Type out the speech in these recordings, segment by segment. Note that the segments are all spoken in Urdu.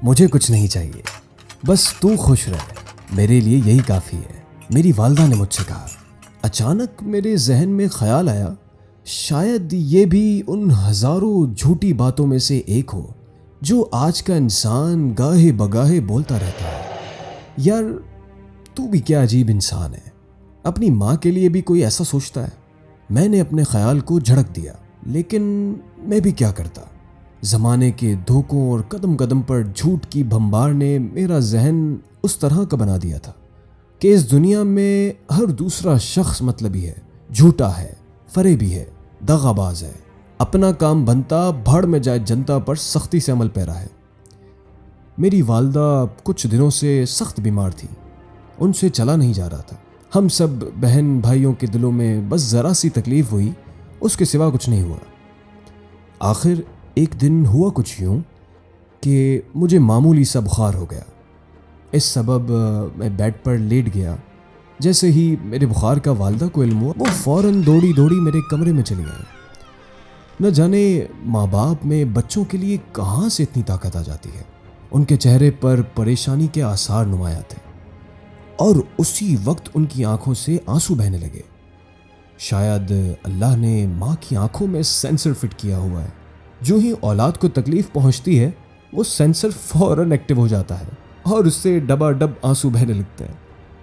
مجھے کچھ نہیں چاہیے، بس تو خوش رہ، میرے لیے یہی کافی ہے، میری والدہ نے مجھ سے کہا۔ اچانک میرے ذہن میں خیال آیا، شاید یہ بھی ان ہزاروں جھوٹی باتوں میں سے ایک ہو جو آج کا انسان گاہے بگاہے بولتا رہتا ہے۔ یار تو بھی کیا عجیب انسان ہے، اپنی ماں کے لیے بھی کوئی ایسا سوچتا ہے؟ میں نے اپنے خیال کو جھڑک دیا، لیکن میں بھی کیا کرتا؟ زمانے کے دھوکوں اور قدم قدم پر جھوٹ کی بھمبار نے میرا ذہن اس طرح کا بنا دیا تھا کہ اس دنیا میں ہر دوسرا شخص مطلبی ہے، جھوٹا ہے، فریبی ہے، دغا باز ہے، اپنا کام بنتا بھاڑ میں جائے جنتا پر سختی سے عمل پیرا ہے۔ میری والدہ کچھ دنوں سے سخت بیمار تھی، ان سے چلا نہیں جا رہا تھا۔ ہم سب بہن بھائیوں کے دلوں میں بس ذرا سی تکلیف ہوئی، اس کے سوا کچھ نہیں ہوا۔ آخر ایک دن ہوا کچھ یوں کہ مجھے معمولی سا بخار ہو گیا۔ اس سبب میں بیڈ پر لیٹ گیا۔ جیسے ہی میرے بخار کا والدہ کو علم ہوا، وہ فوراً دوڑی دوڑی میرے کمرے میں چلی گئی۔ نہ جانے ماں باپ میں بچوں کے لیے کہاں سے اتنی طاقت آ جاتی ہے۔ ان کے چہرے پر پریشانی کے آثار نمایاں تھے، اور اسی وقت ان کی آنکھوں سے آنسو بہنے لگے۔ شاید اللہ نے ماں کی آنکھوں میں سینسر فٹ کیا ہوا ہے، جو ہی اولاد کو تکلیف پہنچتی ہے وہ سینسر فوراً ایکٹیو ہو جاتا ہے اور اس سے ڈبا ڈب آنسو بہنے لگتے ہیں۔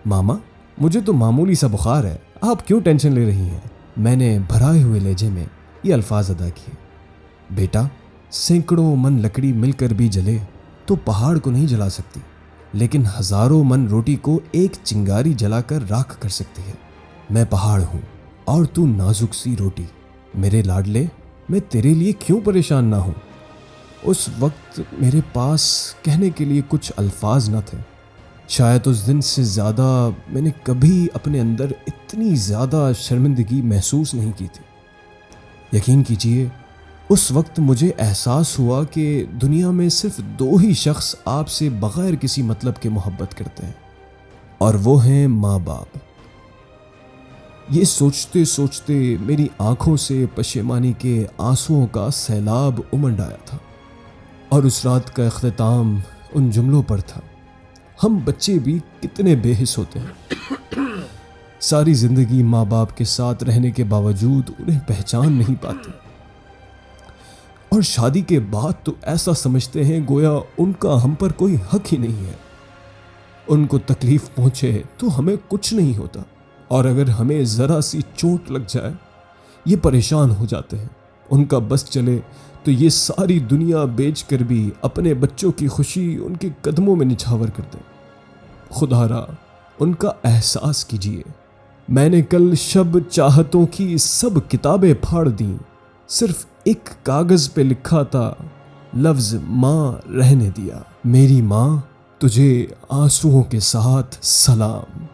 ماما، مجھے تو معمولی سا بخار ہے، آپ کیوں ٹینشن لے رہی ہیں؟ میں نے بھرائے ہوئے لہجے میں یہ الفاظ ادا کیے۔ بیٹا، سینکڑوں من لکڑی مل کر بھی جلے تو پہاڑ کو نہیں جلا سکتی، لیکن ہزاروں من روٹی کو ایک چنگاری جلا کر راکھ کر سکتی ہے۔ میں پہاڑ ہوں اور تو نازک سی روٹی۔ میرے لاڈلے، میں تیرے لیے کیوں پریشان نہ ہوں؟ اس وقت میرے پاس کہنے کے لیے کچھ الفاظ نہ تھے۔ شاید اس دن سے زیادہ میں نے کبھی اپنے اندر اتنی زیادہ شرمندگی محسوس نہیں کی تھی۔ یقین کیجیے، اس وقت مجھے احساس ہوا کہ دنیا میں صرف دو ہی شخص آپ سے بغیر کسی مطلب کے محبت کرتے ہیں، اور وہ ہیں ماں باپ۔ یہ سوچتے سوچتے میری آنکھوں سے پشیمانی کے آنسوؤں کا سیلاب امنڈ آیا تھا، اور اس رات کا اختتام ان جملوں پر تھا: ہم بچے بھی کتنے بے حس ہوتے ہیں، ساری زندگی ماں باپ کے ساتھ رہنے کے باوجود انہیں پہچان نہیں پاتے، اور شادی کے بعد تو ایسا سمجھتے ہیں گویا ان کا ہم پر کوئی حق ہی نہیں ہے۔ ان کو تکلیف پہنچے تو ہمیں کچھ نہیں ہوتا، اور اگر ہمیں ذرا سی چوٹ لگ جائے یہ پریشان ہو جاتے ہیں۔ ان کا بس چلے تو یہ ساری دنیا بیچ کر بھی اپنے بچوں کی خوشی ان کے قدموں میں نچھاور کر دیں۔ خدا را، ان کا احساس کیجیے۔ میں نے کل شب چاہتوں کی سب کتابیں پھاڑ دیں، صرف ایک کاغذ پہ لکھا تھا لفظ ماں رہنے دیا۔ میری ماں، تجھے آنسوؤں کے ساتھ سلام۔